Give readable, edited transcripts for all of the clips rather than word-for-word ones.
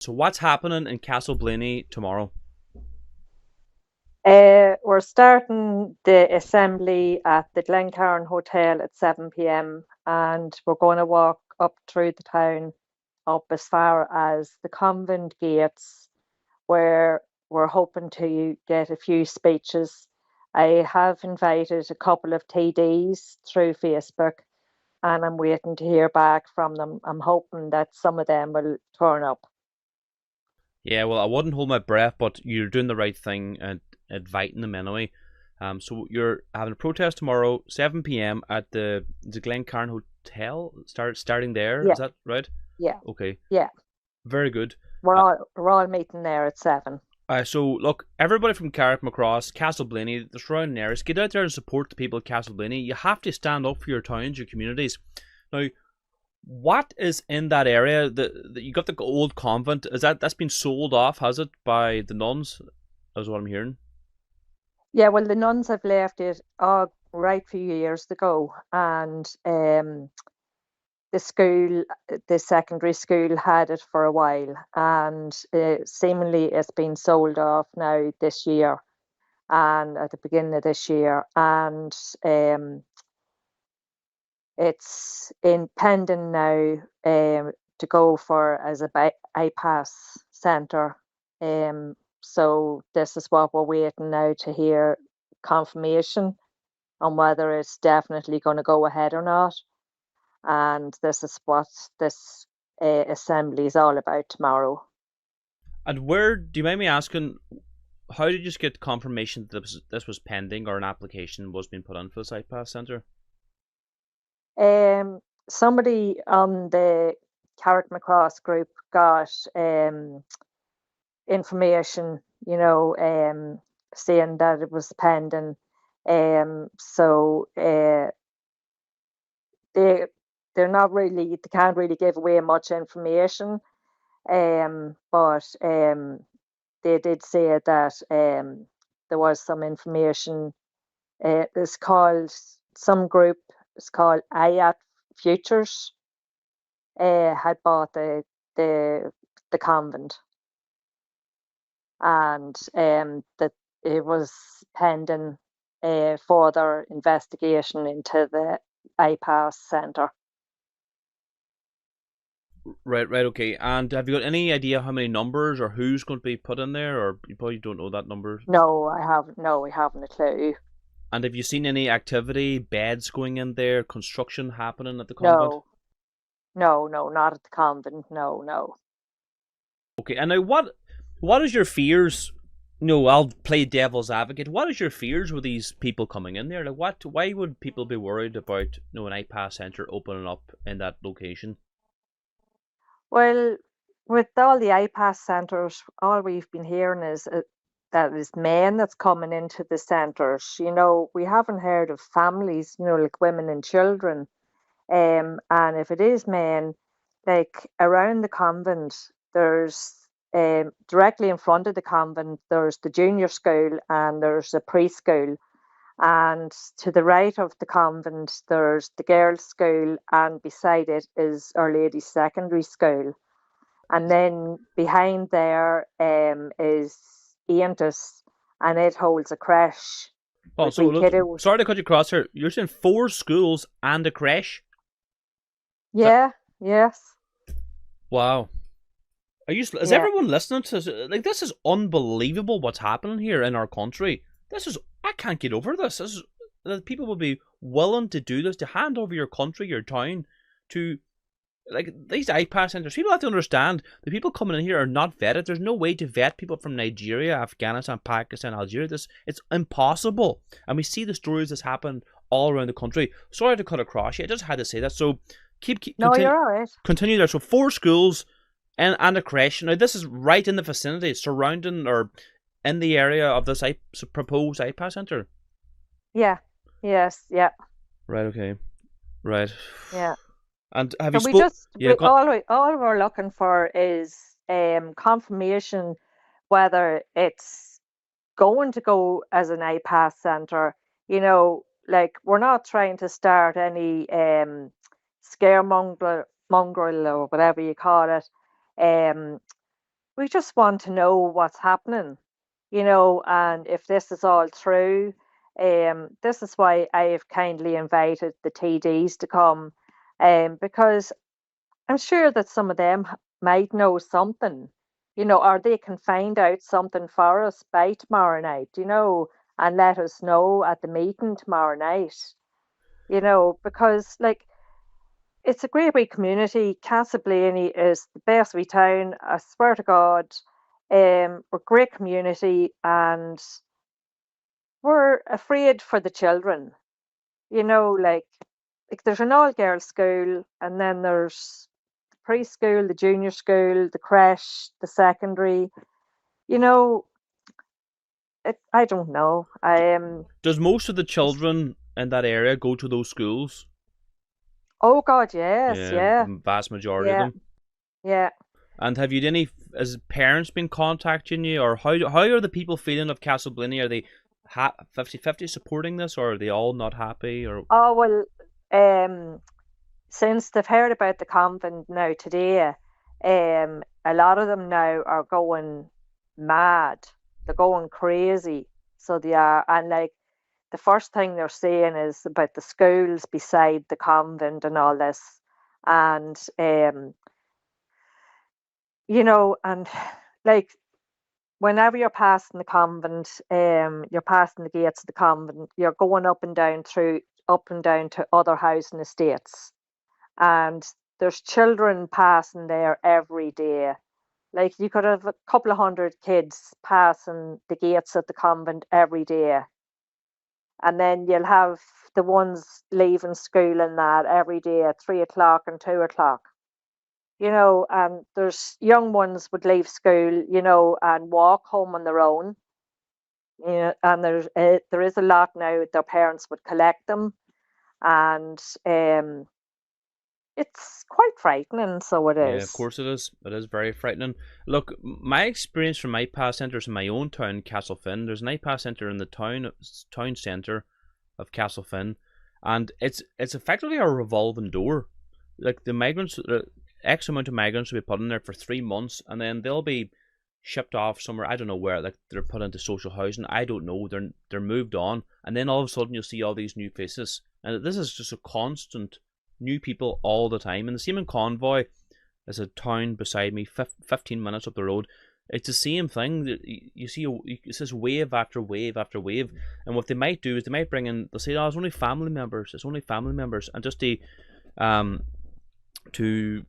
So what's happening in Castleblaney tomorrow? We're starting the assembly at the Glencairn Hotel at 7 p.m. and we're going to walk up through the town up as far as the convent gates where we're hoping to get a few speeches. I have invited a couple of TDs through Facebook and I'm waiting to hear back from them. I'm hoping that some of them will turn up. Yeah, well, I wouldn't hold my breath, but you're doing the right thing and inviting them anyway. So you're having a protest tomorrow, 7 p.m. at the Glencairn Hotel. Starting there, Yeah, is that right? yeah, Okay, yeah. very good. We're Uh, all we're all meeting there at 7. so look, everybody from Carrick Macross, Castleblaney, the surrounding areas, get out there and support the people of Castleblaney. You have to stand up for your towns, your communities. Now, what is in that area? You got the old convent. Is that's been sold off? Has it by the nuns? Is what I'm hearing. Yeah, well, the nuns have left it right few years ago, and the school, the secondary school, had it for a while, and seemingly it's been sold off now this year, and at the beginning of this year, and it's in pending now to go for as a IPAS centre. So this is what we're waiting now to hear confirmation on whether it's definitely going to go ahead or not. And this is what this assembly is all about tomorrow. And where do you mind me asking? How did you just get confirmation that this was pending or an application was being put on for the site pass centre? Somebody on the Carrick Macross group got information, saying that it was pending. So they they're not really they can't really give away much information. But they did say that there was some information. It's called some group. It's called IAT Futures. Had bought the the convent, and that it was pending further investigation into the IPAS centre. Right, right, okay. And have you got any idea how many numbers or who's going to be put in there, or you probably don't know that number? No, I haven't. No, we haven't a clue. And have you seen any activity, beds going in there, construction happening at the convent? No, no, no, not at the convent. No, no. Okay, and now what is your fears? No, I'll play devil's advocate. What is your fears with these people coming in there? Like, what? Why would people be worried about an iPass center opening up in that location? Well, with all the IPAS centres, all we've been hearing is that it's men that's coming into the centres. We haven't heard of families, like women and children. And if it is men, like around the convent, there's directly in front of the convent, there's the junior school and there's a preschool. And to the right of the convent, there's the girls' school, and beside it is Our Lady's Secondary School. And then behind there is Iantis, and it holds a creche Oh, with so wee look, kiddos. sorry to cut you across here. You're saying four schools and a creche? Is that Yeah, yes, wow? Is yeah. everyone listening to this? Like, this is unbelievable what's happening here in our country. I can't get over this. That people would be willing to do this, to hand over your country, your town, to like these iPass centers. People have to understand the people coming in here are not vetted. There's no way to vet people from Nigeria, Afghanistan, Pakistan, Algeria. It's impossible. And we see the stories that's happened all around the country. Sorry to cut across you. I just had to say that. So No, continue you're all right. there. So four schools and a creche. Now this is right in the vicinity, surrounding or in the area of this proposed iPass center. Yeah, yes, yeah, Right. Okay. Right. yeah. And have you So we spoke? just Yeah. all we're looking for is confirmation whether it's going to go as an IPAS centre. Like we're not trying to start any scaremonger mongrel or whatever you call it. Um, we just want to know what's happening, and if this is all true. This is why I have kindly invited the TDs to come, because I'm sure that some of them might know something, or they can find out something for us by tomorrow night, and let us know at the meeting tomorrow night, because like it's a great wee community. Castleblaney is the best wee town. I swear to God, we're a great community, and we're afraid for the children. Like there's an all girls school, and then there's the preschool, the junior school, the creche, the secondary. You know, I don't know. Does most of the children in that area go to those schools? Oh God, yes, Yeah, yeah, vast majority of yeah, them. yeah. And have you any, has parents been contacting you, or how are the people feeling of Castleblaney? Are they 50-50 supporting this, or are they all not happy? Or Oh well, since they've heard about the convent now today, a lot of them now are going mad. They're going crazy. So they are, and like the first thing they're saying is about the schools beside the convent and all this, and and like whenever you're passing the convent, you're passing the gates of the convent, you're going up and down to other housing estates, and there's children passing there every day. Like you could have a couple of hundred kids passing the gates at the convent every day, and then you'll have the ones leaving school and that every day at 3 o'clock and 2 o'clock. And there's young ones would leave school, and walk home on their own. And there is a lot now. Their parents would collect them, and it's quite frightening. So it yeah, of is. course it is. It is very frightening. Look, my experience from IPAS centres in my own town, Castlefin. There's an IPAS centre in the town centre of Castlefin, and it's effectively a revolving door. Like the migrants, X amount of migrants will be put in there for 3 months, and then they'll be shipped off somewhere. I don't know where. Like they're put into social housing. I don't know. They're moved on, and then all of a sudden you'll see all these new faces, and this is just a constant new people all the time. And the same in Convoy. There's a town beside me, 15 minutes up the road. It's the same thing. You see, it's this wave after wave after wave. And what they might do is they might bring in, they'll say, oh, it's only family members. It's only family members. And just um, to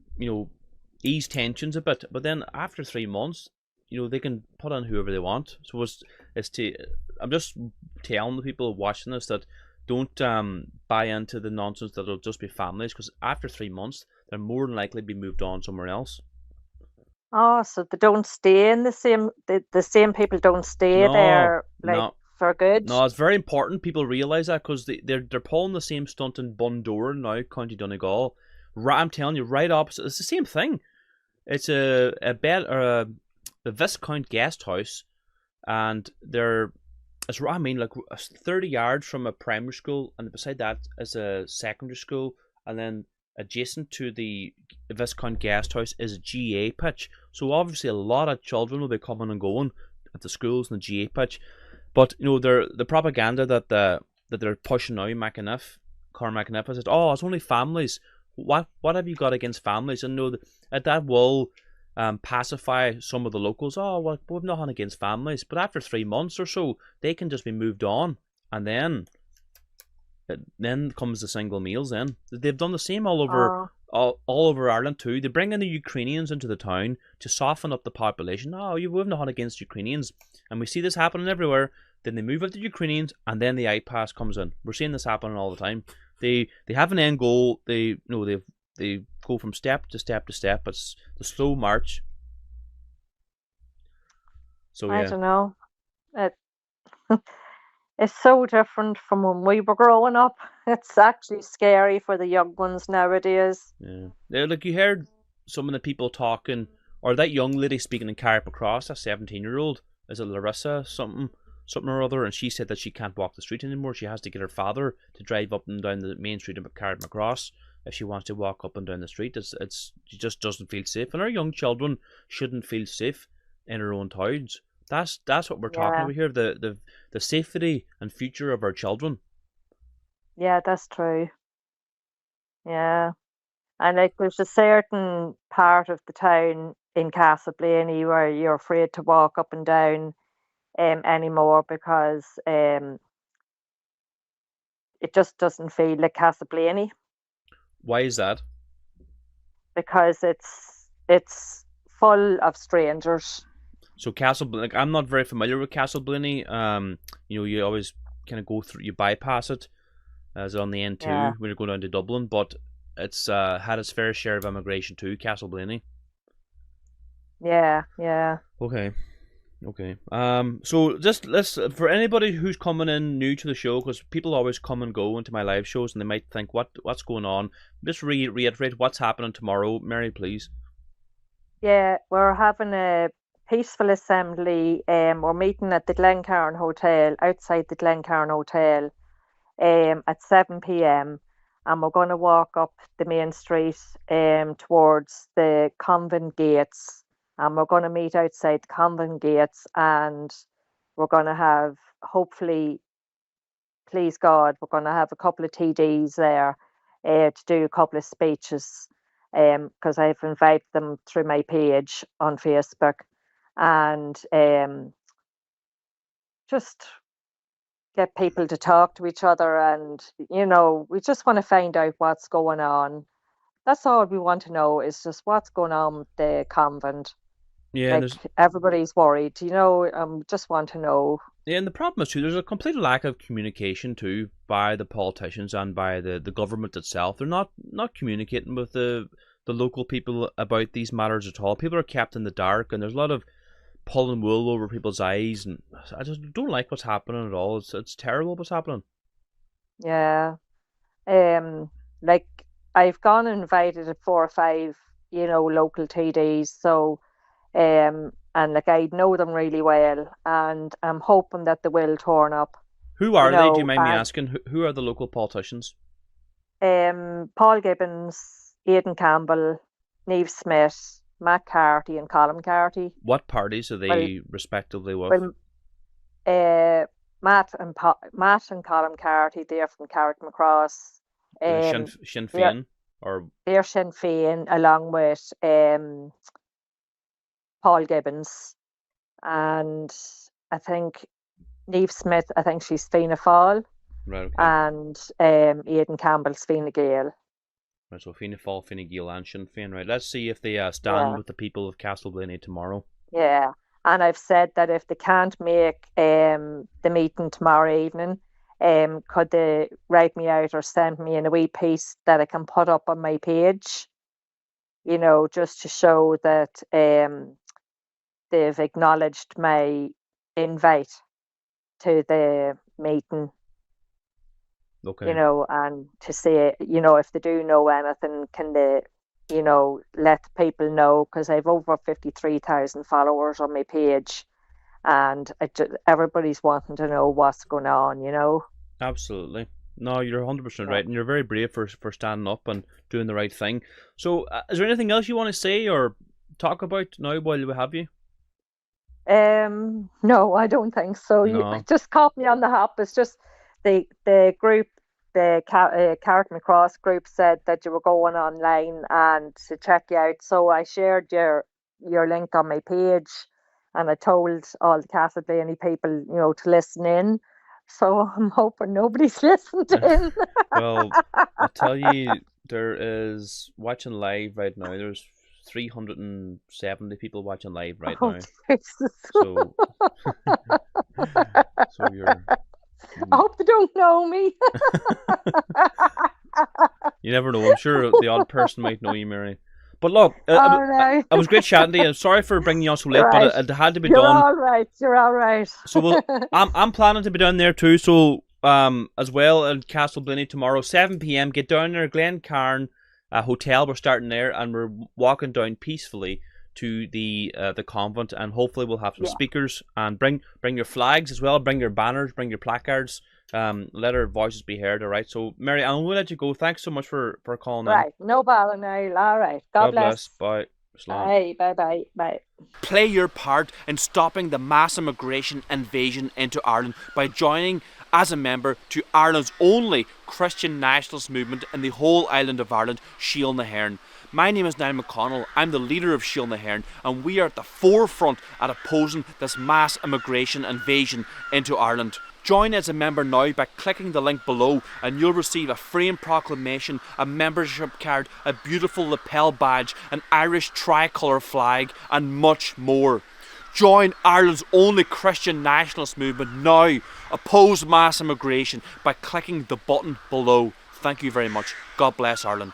ease tensions a bit. But then after 3 months, they can put on whoever they want. So I'm just telling the people watching this that don't buy into the nonsense that it'll just be families, because after 3 months, they're more than likely to be moved on somewhere else. Oh, so they don't stay in the same people don't stay No, there like no, for good. no. It's very important people realise that, because they're pulling the same stunt in Bundoran now, County Donegal. I'm telling you, right opposite. It's the same thing. It's a bed or a Viscount guest house, and I mean, like 30 yards from a primary school, and beside that is a secondary school, and then adjacent to the Viscount guest house is a GA pitch. So obviously a lot of children will be coming and going at the schools and the GA pitch. But the propaganda that they're pushing now, Cormac McAniff says, oh, it's only families. What have you got against families? And that will pacify some of the locals. Oh, well, we've nothing against families, but after 3 months or so, they can just be moved on, and then comes the single meals. Then they've done the same all over Oh, all over Ireland too. They bring in the Ukrainians into the town to soften up the population. Oh, we've nothing against Ukrainians, and we see this happening everywhere. Then they move out the Ukrainians, and then the IPAS comes in. We're seeing this happening all the time. They have an end goal. They go from step to step to step. It's the slow march. So I yeah, don't know. It it's so different from when we were growing up. It's actually scary for the young ones nowadays. yeah. Like you heard some of the people talking, or that young lady speaking in Carrickmacross, a 17-year-old, is it Larissa something or other, and she said that she can't walk the street anymore. She has to get her father to drive up and down the main street of Carrickmacross if she wants to walk up and down the street. She just doesn't feel safe, and our young children shouldn't feel safe. in our own towns. That's what we're talking Yeah, about here. The safety and future of our children. yeah, that's true. Yeah. And like there's a certain part of the town in Castleblaney where you're afraid to walk up and down anymore because it just doesn't feel like Castleblaney Why is that? because it's full of strangers. So like I'm not very familiar with Castleblaney. You always kind of go through, you bypass it as on the Yeah, N2 when you're going down to Dublin, but it's had its fair share of immigration too, Castleblaney. yeah, yeah. Okay. Okay. So just let's for anybody who's coming in new to the show, because people always come and go into my live shows, and they might think, what's going on? Just reiterate what's happening tomorrow, Mary, please. Yeah, we're having a peaceful assembly. We're meeting at the Glencairn Hotel, outside the Glencairn Hotel, at 7 p.m. And we're going to walk up the main street towards the convent gates. And we're going to meet outside the convent gates and we're going to have, hopefully, please God, we're going to have a couple of TDs there to do a couple of speeches because I've invited them through my page on Facebook and just get people to talk to each other and we just want to find out what's going on. That's all we want to know is just what's going on with the convent. Yeah, and Like there's everybody's worried, just want to know. yeah, and the problem is too, there's a complete lack of communication too by the politicians and by the government itself. They're not communicating with the local people about these matters at all. People are kept in the dark, and there's a lot of pulling wool over people's eyes, and I just don't like what's happening at all. It's terrible what's happening. Yeah. Um, like I've gone and invited 4 or 5, local TDs. So, and like I know them really well, and I'm hoping that they will turn up. Who You are they? Do you know, mind me and asking? Who are the local politicians? Paul Gibbons, Aidan Campbell, Neve Smith, Matt Carty, and Colin Carty. What parties are Well, they respectively with? well, Matt and Colin Carty, they're from Carrick Macross. Um, Sinn they're Féin or they're Sinn Féin along with Paul Gibbons, and I think Neve Smith. I think she's Fianna Fáil, right? Okay. and Aidan Campbell's Fianna Gael. Right, so Fianna Fáil, Fine Gael, and Sinn Féin. Right. Let's see if they stand Yeah, with the people of Castleblaney tomorrow. yeah. And I've said that if they can't make the meeting tomorrow evening, could they write me out or send me in a wee piece that I can put up on my page? Just to show that they've acknowledged my invite to the meeting, Okay. and to say, if they do know anything, can they, let people know? Because I've over 53,000 followers on my page, and everybody's wanting to know what's going on. Absolutely. No, you're 100% Yeah. right, and you're very brave for standing up and doing the right thing. So, is there anything else you want to say or talk about now while we have you? No, I don't think so. You No. just caught me on the hop. It's just the group, the Carrot Macross group said that you were going online and to check you out. So I shared your link on my page, and I told all the Castleblaney people, to listen in. So I'm hoping nobody's listened in. Well, I tell you, there is watching live right now. There's 370 people watching live right Oh, now. Jesus. So, so you're. I hope they don't know me. You never know. I'm sure the odd person might know you, Mary. But look, All right. it was great chatting to you. Sorry for bringing you on so late, but Right. it had to be You're done. all right. You're all right. So I'm planning to be down there too. So as well at Castleblaney tomorrow, 7 p.m. Get down there, Glencairn Hotel. We're starting there, and we're walking down peacefully to the convent, and hopefully we'll have some Yeah. speakers, and bring your flags as well, bring your banners, bring your placards. Let our voices be heard. All right. So Mary, I'm going to let you go. Thanks so much for calling in. Right. No bother, Niall. All right. God God bless. bless. Bye. Slán. Bye, bye, bye, bye. Play your part in stopping the mass immigration invasion into Ireland by joining as a member to Ireland's only Christian nationalist movement in the whole island of Ireland, Síl na hÉireann. My name is Niall McConnell, I'm the leader of Síl na hÉireann, and we are at the forefront at opposing this mass immigration invasion into Ireland. Join as a member now by clicking the link below, and you'll receive a framed proclamation, a membership card, a beautiful lapel badge, an Irish tricolour flag, and much more. Join Ireland's only Christian nationalist movement now. Oppose mass immigration by clicking the button below. Thank you very much. God bless Ireland.